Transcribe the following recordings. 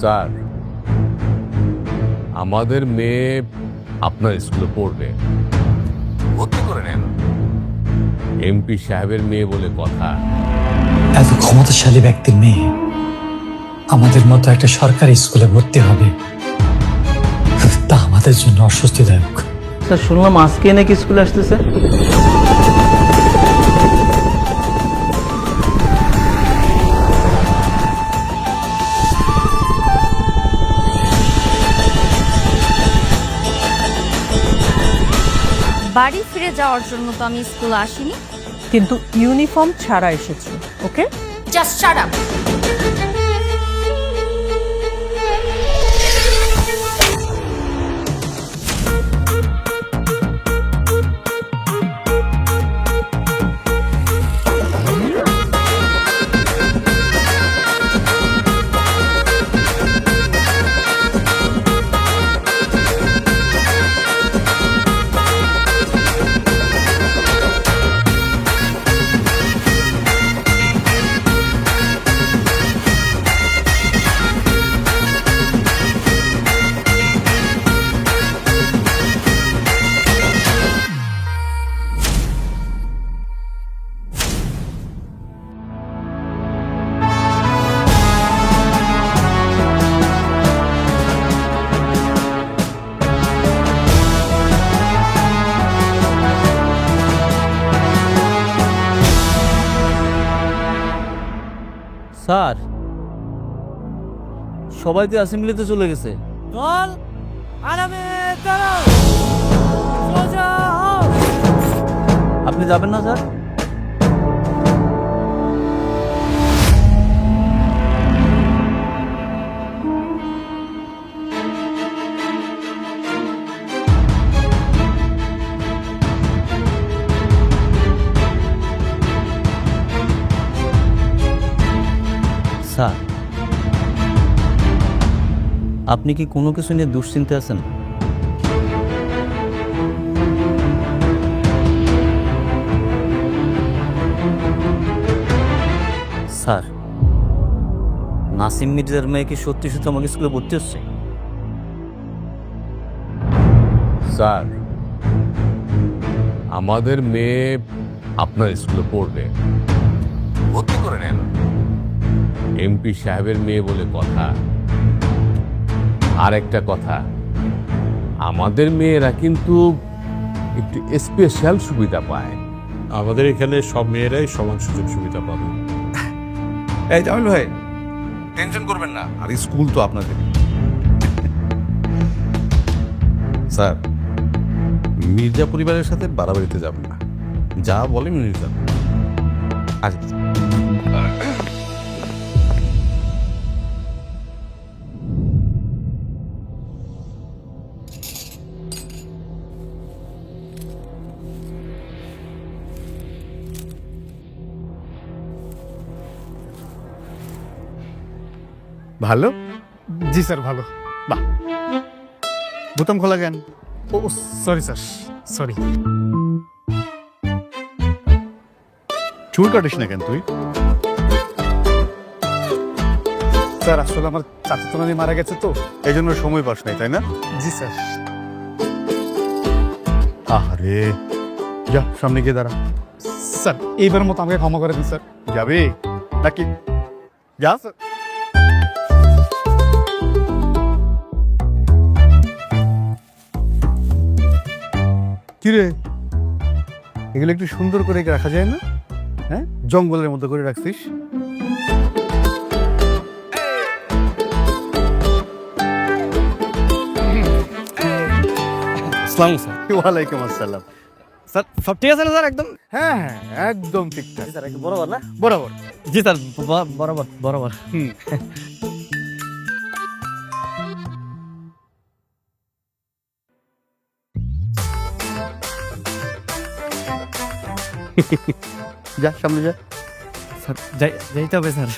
Sir, আমাদের মেয়ে আপনার স্কুলে পড়বে, ভর্তি করে নেন। এমপি সাহেবের মেয়ে বলে কথা। এত ক্ষমতাশালী ব্যক্তির মেয়ে আমাদের মতো একটা সরকারি স্কুলে ভর্তি হবে, তা আমাদের জন্য অস্বস্তিদায়ক। স্যার, শুনলাম আজকে নাকি স্কুলে আসতেছে। বাড়ি ফিরে যাওয়ার জন্য তো আমি স্কুলে আসিনি। কিন্তু ইউনিফর্ম ছাড়া এসেছে। ওকে, জাস্ট শাট আপ। স্যার, সবাই তো অ্যাসেম্বলিতে চলে গেছে। দল আরামে দাঁড়াও, সোজা হও। আপনি যাবেন না স্যার? স্যার, আপনি কি কোনো কিছু নিয়ে দুশ্চিন্তা আছেন? স্যার, নাসিম মির্জার মেয়ে কি সত্যি সত্যি আমাকে স্কুলে ভর্তি হচ্ছে? স্যার, আমাদের মেয়ে আপনার স্কুলে পড়বে, ভর্তি করে নেন। এমপি সাহেবের মেয়ে বলে কথা। আর একটা কথা, আমাদের মেয়েরা কিন্তু একটু স্পেশাল সুবিধা পায়। আমাদের এখানে সব মেয়েরাই সমান সুযোগ সুবিধা পাবে। এই জামিল ভাই, টেনশন করবেন না, আর স্কুল তো আপনাদের। স্যার, মির্জা পরিবারের সাথে বাড়াবাড়িতে যাবেন না, যা বলে মেনে যাবেন। আচ্ছা, ভালো? জি স্যার, ভালো। বাহ, বোতাম খোলা কেন? ও সরি স্যার, সরি। চুল কাটিস না কেন তুই? স্যার, আসলে আমার চাচাতো নানি মারা গেছে তো, এই জন্য সময় পাস নাই, তাই না? জি স্যার। আরে যা, সামনে গিয়ে দাঁড়া। স্যার, এইবার মতো আমাকে ক্ষমা করে দিন স্যার। যাবে নাকি? যা স্যার। কিরে, এগুলো একটু সুন্দর করে রাখা যায় না? হ্যাঁ, জঙ্গলের মতো করে রাখছিস। আসসালামু স্যার। ওয়ালাইকুম আসসালাম। স্যার, সব ঠিক আছে না স্যার? একদম হ্যাঁ হ্যাঁ, একদম ঠিকঠাক। স্যার, বরাবর না? বরাবর। জি স্যার, বরাবর বরাবর। হুম। যা, সামনে যা। স্যার, যাইতে হবে স্যার।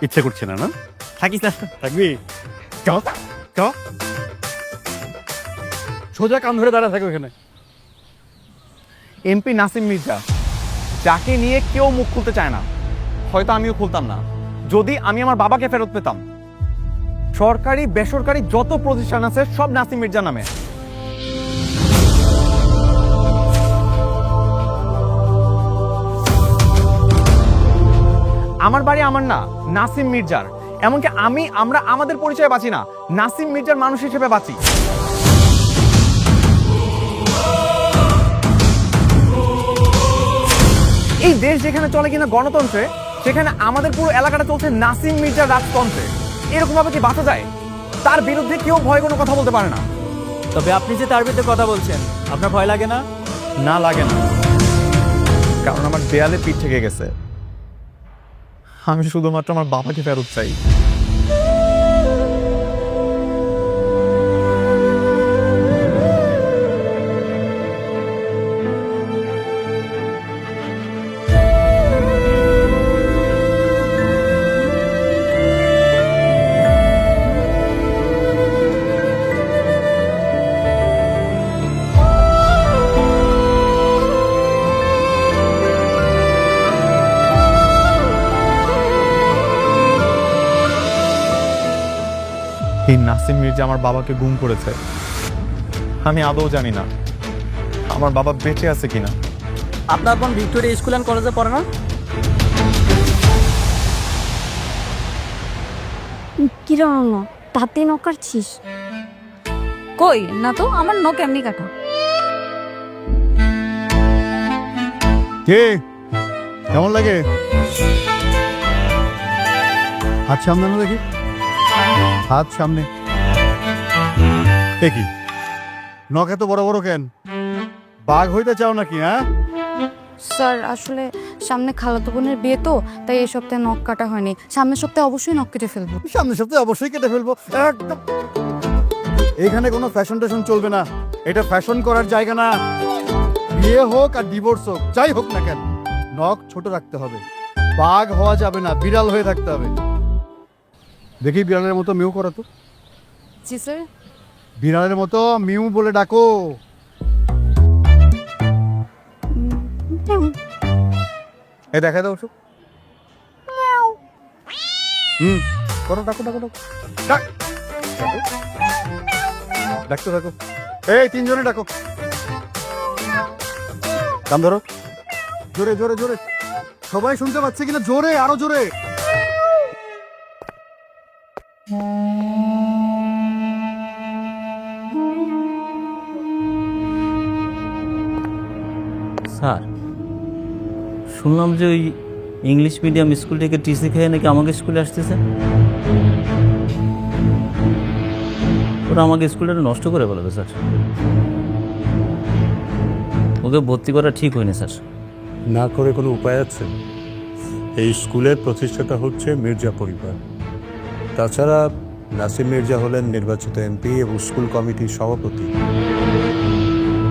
ইচ্ছে করছে না? না থাকি স্যার। থাকবি? চ চ, সোজা কান ধরে দাঁড়া থাকে ওখানে। এমপি নাসিম মির্জা, যাকে নিয়ে কেউ মুখ খুলতে চায় না, হয়তো আমিও খুলতাম না যদি আমি আমার বাবাকে ফেরত পেতাম। সরকারি বেসরকারি যত প্রতিষ্ঠান আছে সব নাসিম মির্জা নামে। আমার বাড়ি আমার না, নাসিম মির্জার। এমনকি আমরা আমাদের পরিচয়ে বাঁচি না, নাসিম মির্জার মানুষ হিসেবে বাঁচি। এই দেশ যেখানে চলে কিনা গণতন্ত্রে, সেখানে আমাদের পুরো এলাকাটা চলছে নাসিম মির্জার রাজতন্ত্রে। এরকম ভাবে কি বাঁচা যায়? তার বিরুদ্ধে কেউ ভয় কোনো কথা বলতে পারে না। তবে আপনি যে তার বিরুদ্ধে কথা বলছেন, আপনার ভয় লাগে না? না, লাগে না, কারণ আমার দেয়ালে পিঠ থেকে গেছে। আমি শুধুমাত্র আমার বাবাকে ফেরত চাই। এই নাসিম মির্জা আমার বাবাকে গুম করেছে। আমি আদৌ জানি না আমার বাবা বেঁচে আছে কিনা। আপনার বোন ভিক্টোরিয়া স্কুল অ্যান্ড কলেজে পড়ে না? কিরণ তাতে নখ কাটছিস? কই না তো, আমার নখ এমনি কাটা। কে কেমন লাগে? হাত সামনে না দেখি, হাত সামনে। কি নখ এত বড় বড় কেন? বাঘ হইতে চাও নাকি? হ্যাঁ স্যার আসলে সামনে খালাতো বোনের বিয়ে তো, তাই এই সপ্তাহে নখ কাটা হয়নি। সামনের সপ্তাহে অবশ্যই নখ কেটে ফেলবো। সামনের সপ্তাহে অবশ্যই কেটে ফেলবো। একদম এখানে কোনো ফ্যাশন ট্যাশন চলবে না, এটা ফ্যাশন করার জায়গা না। বিয়ে হোক আর ডিভোর্স হোক, যাই হোক না কেন, নখ ছোট রাখতে হবে। বাঘ হওয়া যাবে না, বিড়াল হয়ে থাকতে হবে। দেখি বিড়ালের মতো মিউ করা তো। জি স্যার। বিড়ালের মতো মিউ বলে ডাকো। এই দেখা দাও ওসব। করো, ডাকো ডাকো ডাকো, ডাক ডাকতে থাকো। এই তিনজনে ডাকো, কাম ধরো, জোরে জোরে জোরে। সবাই শুনতে পাচ্ছে কিনা? জোরে, আরো জোরে। স্যার, শুনলাম যে ওই ইংলিশ মিডিয়াম স্কুল থেকে টিসি খেয়ে নাকি আমাকে স্কুলে আসতেছে। ওরা আমাকে স্কুলটা নষ্ট করে বলবে স্যার। ওকে ভর্তি করা ঠিক হয়নি স্যার। না করে কোনো উপায় আছে? এই স্কুলের প্রতিষ্ঠাতা হচ্ছে মির্জা পরিবার। তাছাড়া নাসিম মির্জা হলেন নির্বাচিত এমপি এবং স্কুল কমিটির সভাপতি।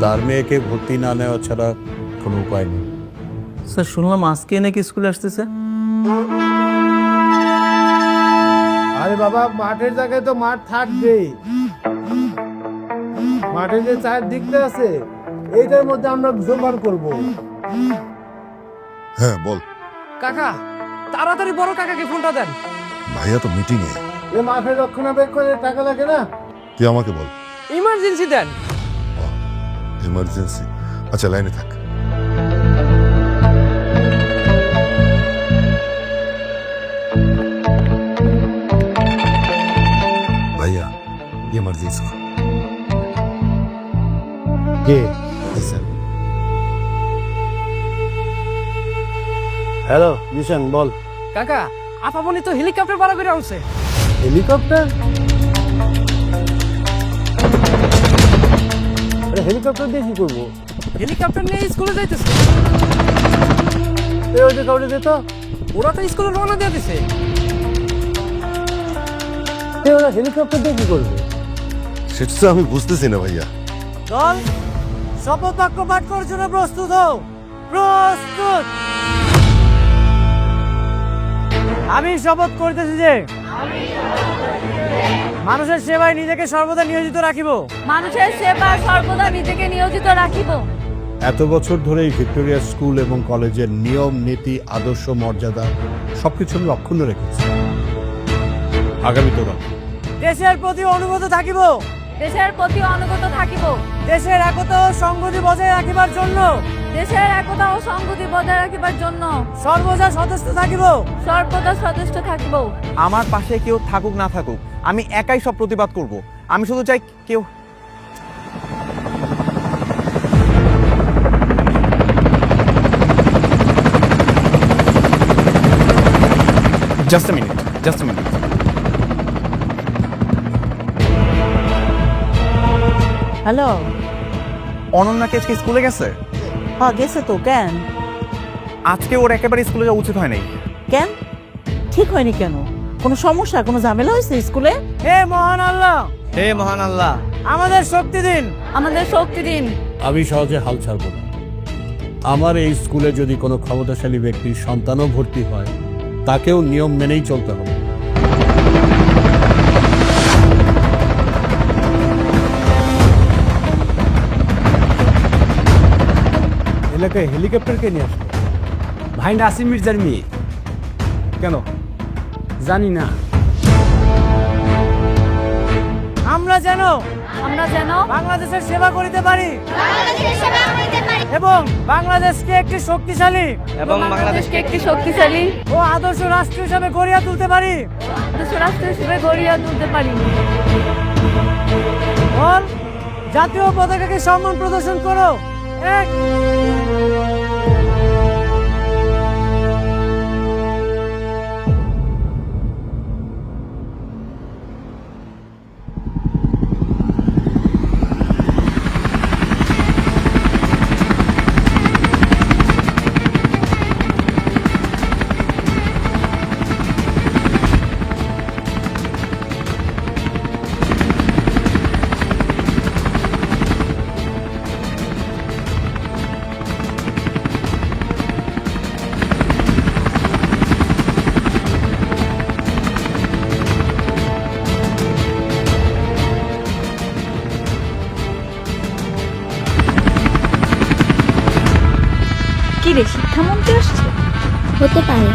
তার মেয়েকে ভর্তি না নেওয়া ছাড়া কোনো উপায় নেই। স্যার শুনলাম আজকে নাকি স্কুলে আসতেছে। আরে বাবা, মাঠের জায়গায় তো মাঠ থাকবেই। মাঠে যে চারদিকটা আছে, এইটার মধ্যে আমরা জোরবার করব। হ্যাঁ বল কাকা, তাড়াতাড়ি বড় কাকাকে ফোনটা দেন। ভাইয়া তো মিটিং এ। এ মাঠের রক্ষণাবেক্ষণের টাকা লাগে না? তুই আমাকে বল। ইমার্জেন্সি দেন। এমার্জেন্সি? আচ্ছা লাইনে থাক। ভাইয়া এমার্জেন্সি। কে? স্যার। হ্যালো মিশন, বল। কাকা, আপামনি তো হেলিকপ্টার ভাড়া করে আনছে। হেলিকপ্টার? আরে হেলিকপ্টার দিয়ে কি করবো? হেলিকপ্টার নিয়ে স্কুলে যাইতেছে। ওই যে কাউরে দে তো। ওরা তো স্কুলে রওনা দিয়ে দিছে। ওরা হেলিকপ্টার দিয়ে কি করবে? সেটা তো আমি বুঝতেছি না ভাইয়া। দল, শপথ বাক্য পাঠ করার জন্য প্রস্তুত হও। প্রস্তুত। আমি শপথ করতেছি যে মানুষের সেবায় নিজেকে সর্বদা নিয়োজিত রাখিব। মানুষের সেবা সর্বদা নিজেকে নিয়োজিত রাখিব। এত বছর ধরে এই ভিক্টোরিয়া স্কুল এবং কলেজের নিয়ম নীতি আদর্শ মর্যাদা সবকিছু আমি অক্ষুণ্ণ রেখেছি। আগামীতেও দেশের প্রতি অনুগত থাকিব, দেশের প্রতি অনুগত থাকিব, দেশের একতা ও সংহতি বজায় রাখিবার জন্য, দেশের একতা ও সংহতি বজায় রাখিবার জন্য সর্বদা সচেষ্ট থাকিব। সর্বদা সচেষ্ট থাকিব। আমার পাশে কেউ থাকুক না থাকুক, আমি একাই সব প্রতিবাদ করব। আমি শুধু চাই কেউ জাস্ট মিনিট। হ্যালো, অনন্যা কি আজকে স্কুলে গেছে? হ্যাঁ গেছে তো। কেন? আজকে ওর একেবারে স্কুলে যাওয়া উচিত হয় নাই। কেন ঠিক হয়নি কেন? কোনো সমস্যা, কোনো ঝামেলা হয়েছে স্কুলে? হে মহান আল্লাহ, হে মহান আল্লাহ, আমাদের শক্তি দিন, আমাদের শক্তি দিন। আমি সহজে হাল ছাড়ব না। আমার এই স্কুলে যদি কোনো ক্ষমতাশালী ব্যক্তির সন্তানও ভর্তি হয়, তাকেও নিয়ম মেনেই চলতে হবে। এলাকায় হেলিকপ্টার কে নিয়ে আসলো? ভাই নাসিম মির্জার মেয়ে। কেন? জানি না। আমরা যেন বাংলাদেশের সেবা করিতে পারি এবং বাংলাদেশকে একটি শক্তিশালী ও আদর্শ রাষ্ট্র হিসাবে গড়িয়া তুলতে পারি। বল, জাতীয় পতাকাকে সম্মান প্রদর্শন করো। এক। কি রে, শিক্ষামন্ত্রী আসছে? হতে পারে।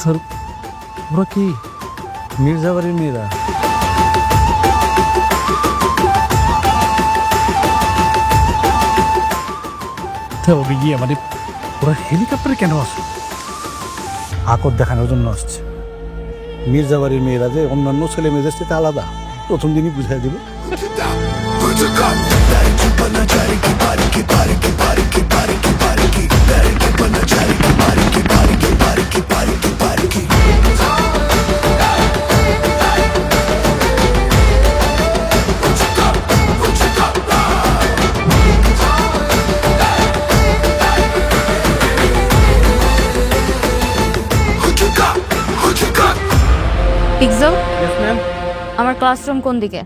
স্যার, ওরা কি মির্জাবাড়ির মেয়েরা? গিয়ে মানে ওরা হেলিকপ্টারে কেন আসে? আকর দেখানোর জন্য আসছে। মির্জাবাড়ির মেয়েরা যে অন্যান্য ছেলে মেয়েদের সাথে আলাদা, প্রথম দিনই বুঝাই দিল। পিকজল, আমার ক্লাসরুম কোন দিকে?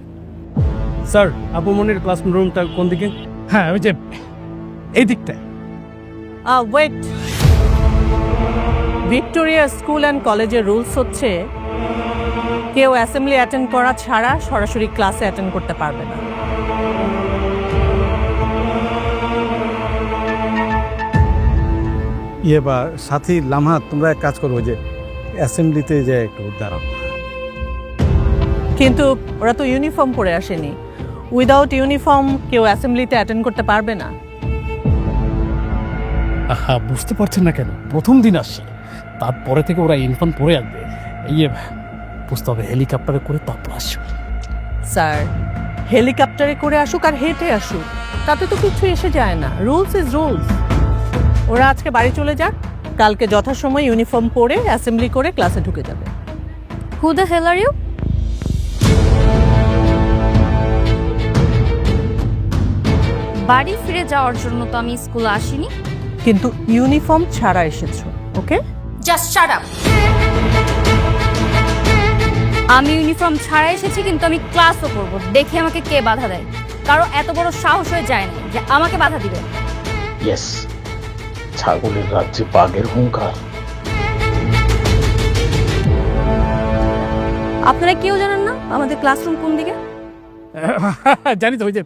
স্যার, আপু মনির ক্লাসরুমটা কোন দিকে? হ্যাঁ, ওই যে এই দিকটা। ওয়েট, ভিক্টোরিয়া স্কুল অ্যান্ড কলেজের রুলস হচ্ছে কেউ অ্যাসেম্বলি অ্যাটেন্ড করা ছাড়া সরাসরি ক্লাসে অ্যাটেন্ড করতে পারবে না। বা সাথী লামহা, তোমরা এক কাজ করো, যে অ্যাসেম্বলিতে যে একটু দাঁড়াও। কিন্তু ওরা তো ইউনিফর্ম পরে আসেনি। উইদাউট ইউনিফর্ম কেউ অ্যাসেম্বলিতে অ্যাটেন্ড করতে পারবে না। বুঝতে পারছেন না কেন? প্রথম দিন আসছে, তারপরে থেকে ওরা ইউনিফর্ম পরে আসবে। বুঝতে হবে হেলিকপ্টারে করে তারপর আসবে। স্যার, হেলিকপ্টারে করে আসুক আর হেঁটে আসুক, তাতে তো কিছু এসে যায় না। Rules is rules. ওরা আজকে বাড়ি চলে যাক, কালকে যথাসময়ে ইউনিফর্ম পরে অ্যাসেম্বলি করে ক্লাসে ঢুকে যাবে। Who the hell are you? বাড়ি ফিরে যাওয়ার জন্য তো আমি স্কুলে আসিনি। কিন্তু ইউনিফর্ম ছাড়া এসেছো, ওকে? Just shut up. আমি ইউনিফর্ম ছাড়া এসেছি, কিন্তু আমি ক্লাসও করব। দেখি আমাকে কে বাধা দেয়। কারো এত বড় সাহস হয়ে যায় না যে আমাকে বাধা দিবে। ইয়েস, ছাগলের রাজ্যে বাঘের হুঙ্কার। আপনারা কেউ জানেন না আমাদের ক্লাসরুম কোন দিকে? জানি তো, ওই যে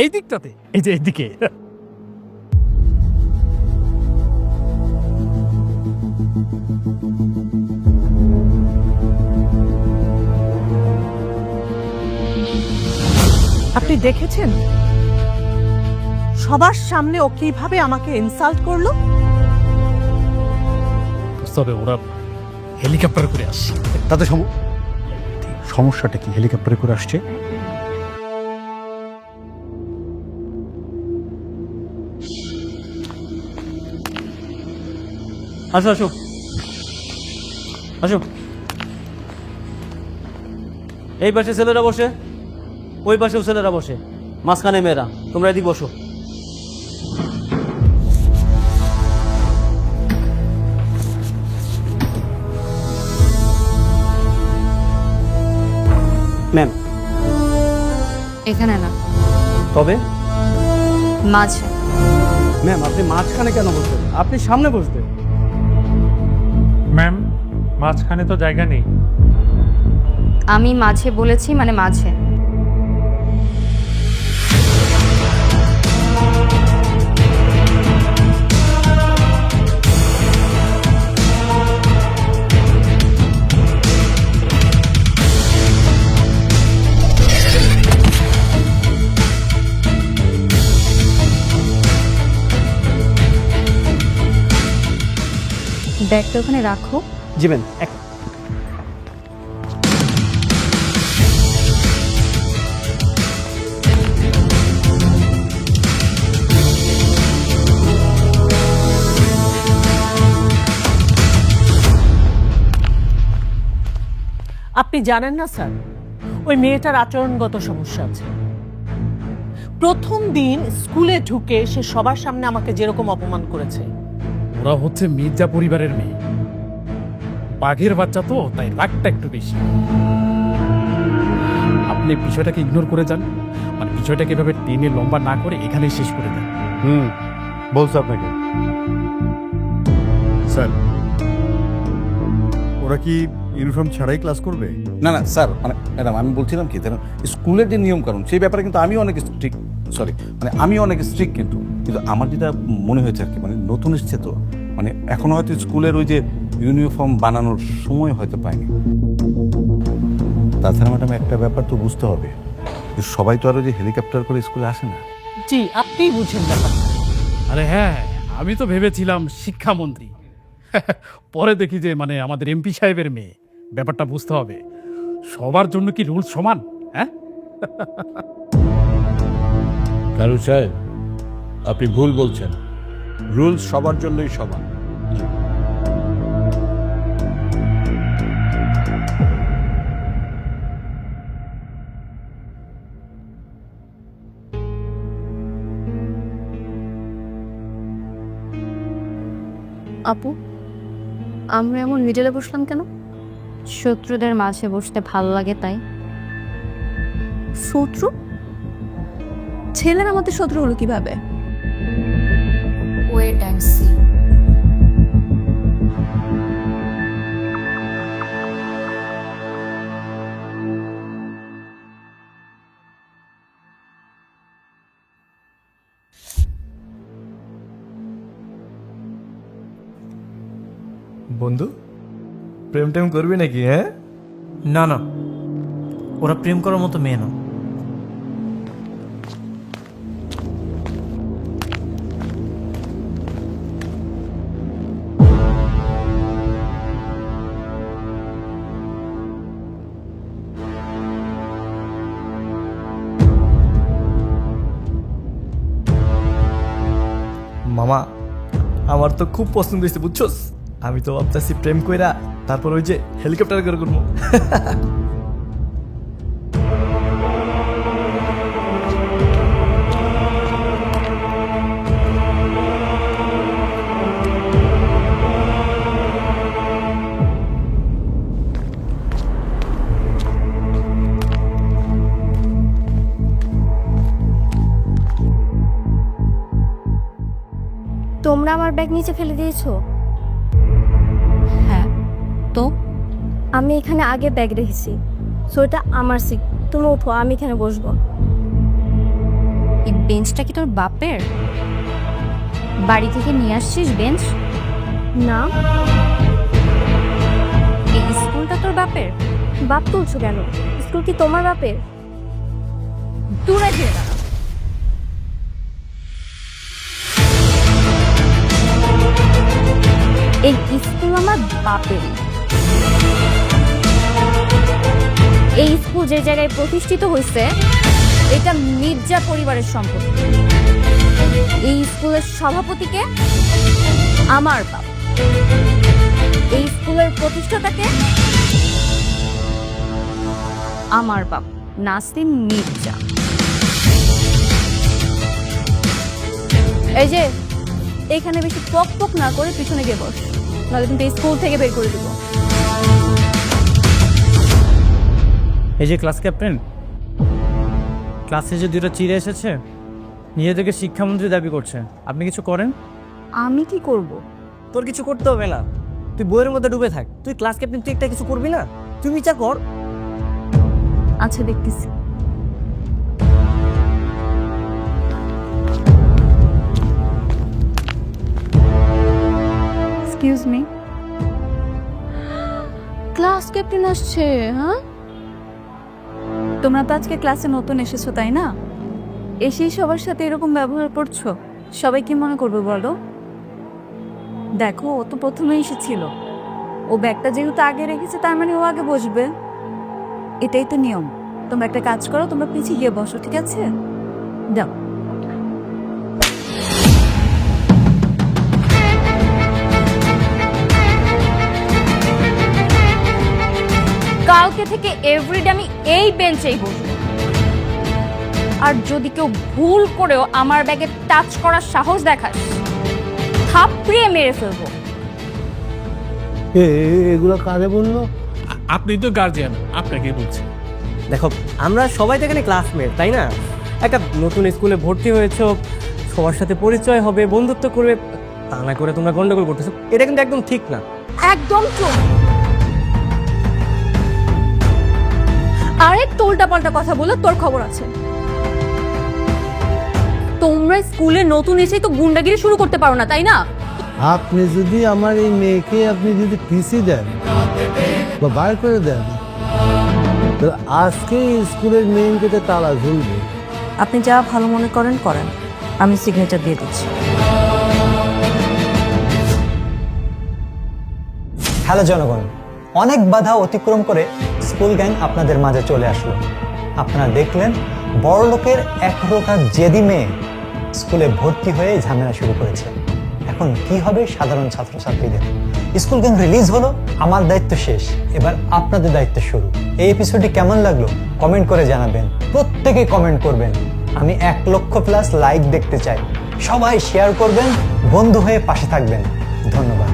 এই দিকটাতে, এই যে এইদিকে। আপনি দেখেছেন সবার সামনে ও কিভাবে আমাকে ইনসাল্ট করলো? তবে ওরা হেলিকপ্টার করে আসছে। তাতে সমস্যাটা কি? হেলিকপ্টারে করে আসছে। আসো আসো আসো। এই পাশে ছেলেরা বসে, ওই পাশেও ছেলেরা বসে, মাঝখানে মেয়েরা। তোমরা এদিক বসো। ম্যাম, এখানে না, তবে মাঝে। ম্যাম আপনি মাঝখানে কেন বসবেন? আপনি সামনে বসবেন। ম্যাম, মাঝখানে তো জায়গা নেই। আমি মাঝে বলেছি, মানে মাঝে। ব্যাগটা ওখানে রাখো। জি ম্যাম। আপনি জানেন না স্যার, ওই মেয়েটার আচরণগত সমস্যা আছে। প্রথম দিন স্কুলে ঢুকে সে সবার সামনে আমাকে যেরকম অপমান করেছে। ওরা হচ্ছে মির্জা পরিবারের মেয়ে, বাঘের বাচ্চা তো, তাই রাগটা একটু বেশি। আপনি বিষয়টাকে ইগনোর করে যান, মানে বিষয়টাকে এভাবে টেনে লম্বা না করে এখানেই শেষ করে দেন। বলছে আপনাকে স্যার, ওরা কি ইউনিফর্ম ছাড়াই ক্লাস করবে? না না স্যার, মানে ম্যাডাম আমি বলছিলাম কি, স্কুলের যে নিয়ম কানুন সেই ব্যাপারে কিন্তু আমি অনেক স্ট্রিক্ট। মানে আমি অনেক স্ট্রিক্ট, কিন্তু আমার যেটা মনে হয়েছে আর কি, মানে নতুন এসছে তো, মানে এখনো হয়তো স্কুলের ওই যে ইউনিফর্ম বানানোর সময় হয়তো পায়নি। তাছাড়া ম্যাডাম একটা ব্যাপার তো বুঝতে হবে, যে সবাই তো আরও যে হেলিকপ্টার করে স্কুলে আসে না। জি, আপনিই বুঝেন ব্যাপারটা। আরে হ্যাঁ, আমি তো ভেবেছিলাম শিক্ষামন্ত্রী, পরে দেখি যে মানে আমাদের এমপি সাহেবের মেয়ে। ব্যাপারটা বুঝতে হবে, সবার জন্য কি রুলস সমান? হ্যাঁ কারু সাহেব, আপনি ভুল বলছেন। রুলস সবার জন্যই সমান। আপু, আমরা এমন মিডলে বসলাম কেন? শত্রুদের মাঝে বসতে ভালো লাগে তাই। শত্রু? ছেলেরা আমাদের শত্রু হলো কিভাবে? Wait and see. বন্ধু, প্রেম টেম করবি নাকি? হ্যাঁ, না না, ওরা প্রেম করার মতো মেয়ে না। মামা, আমার তো খুব পছন্দ হয়েছে বুঝছস, আমি তো ভাবতেছি প্রেম কইরা তারপর ওই যে হেলিকপ্টার করে করবো। তোমরা আমার ব্যাগ নিচে ফেলে দিয়েছো? হ্যাঁ, তো আমি এখানে আগে ব্যাগ রেখেছি, সো এটা আমার সিট। তুমি ওঠো, আমি এখানে বসবো। এই বেঞ্চটা কি তোর বাপের? বাড়ি থেকে নিয়ে আসছিস বেঞ্চ? না। এই স্কুলটা তোর বাপের? বাপ তুলছো কেন? স্কুল কি তোমার বাপের? দূরে ফিরে দাঁড়া। এই স্কুল আমার বাপের। এই স্কুল যে জায়গায় প্রতিষ্ঠিত হয়েছে এটা মির্জা পরিবারের সম্পত্তি। এই স্কুলের সভাপতিকে আমার বাপ, এই স্কুলের প্রতিষ্ঠাতাকে আমার বাপ নাসিম মির্জা। এই যে এখানে বেশি পক পক না করে পিছনে গিয়ে বস, নাহলে কিন্তু এই স্কুল থেকে বের করে দিব। এই যে ক্লাস ক্যাপ্টেন, ক্লাসে যে দুটো চিড়ে এসেছে নিজেদেরকে শিক্ষামন্ত্রী দাবি করছে, আপনি কিছু করেন? আমি কি করব? তোর কিছু করতে হবে না, তুই বইয়ের মধ্যে ডুবে থাক। তুই ক্লাস ক্যাপ্টেন, তুই একটা কিছু করবি না? তুই বিচার কর। আচ্ছা, দেখতেছি। এক্সকিউজ মি, ক্লাস ক্যাপ্টেন আসছে? হ্যাঁ, তোমরা তো আজকে ক্লাসে নতুন এসেছো তাই না? এসেই সবার সাথে এরকম ব্যবহার করছো, সবাই কি মনে করবে বলো? দেখো, ও তো প্রথমে এসেছিল, ও ব্যাগটা যেহেতু আগে রেখেছে তার মানে ও আগে বসবে, এটাই তো নিয়ম। তোমরা একটা কাজ করো, তোমরা পিছিয়ে গিয়ে বসো, ঠিক আছে? যাও। কালকে থেকে এভরিডে আমি এই বেঞ্চেই বসবো, আর যদি কেউ ভুল করেও আমার ব্যাগে টাচ করার সাহস দেখাস থাপড়িয়ে মেরে ফেলবো। এগুলো কারে বললো? আপনি তো গার্জিয়ান, আপনাকে বলছি। দেখো, আমরা সবাই তো এখানে ক্লাসমেট, তাই না? একটা নতুন স্কুলে ভর্তি হয়েছো, সবার সাথে পরিচয় হবে, বন্ধুত্ব করবে, তা না করে তোমরা গন্ডগোল করতেছো, এটা কিন্তু একদম ঠিক না। একদম চুপ। আরে তোল্টা পাল্টা কথা বলে তোর খবর আছে? তোমরা স্কুলে নতুন এসেই তো গুন্ডাগিরি শুরু করতে পারো না, তাই না? আপনি যদি আমার এই মেয়েকে আপনি যদি পিছিয়ে দেন বা বার করে দেন, তাহলে আজকে স্কুলের মেইন গেটে তালা ঝুলবে। আপনি যা ভালো মনে করেন করেন, আমি সিগনেচার দিয়ে দিচ্ছি। হ্যালো জনগণ, অনেক বাধা অতিক্রম করে স্কুল গ্যাং আপনাদের মাঝে চলে আসলো। আপনারা দেখলেন বড়লোকের একরোখা জেদি মেয়ে স্কুলে ভর্তি হয়ে ঝামেলা শুরু করেছে। এখন কি হবে সাধারণ ছাত্রছাত্রীদের? স্কুল গ্যাং রিলিজ হলো, আমার দায়িত্ব শেষ, এবার আপনাদের দায়িত্ব শুরু। এই এপিসোডটি কেমন লাগলো কমেন্ট করে জানাবেন, প্রত্যেকে কমেন্ট করবেন। আমি 1 লক্ষ প্লাস লাইক দেখতে চাই। সবাই শেয়ার করবেন, বন্ধু হয়ে পাশে থাকবেন। ধন্যবাদ।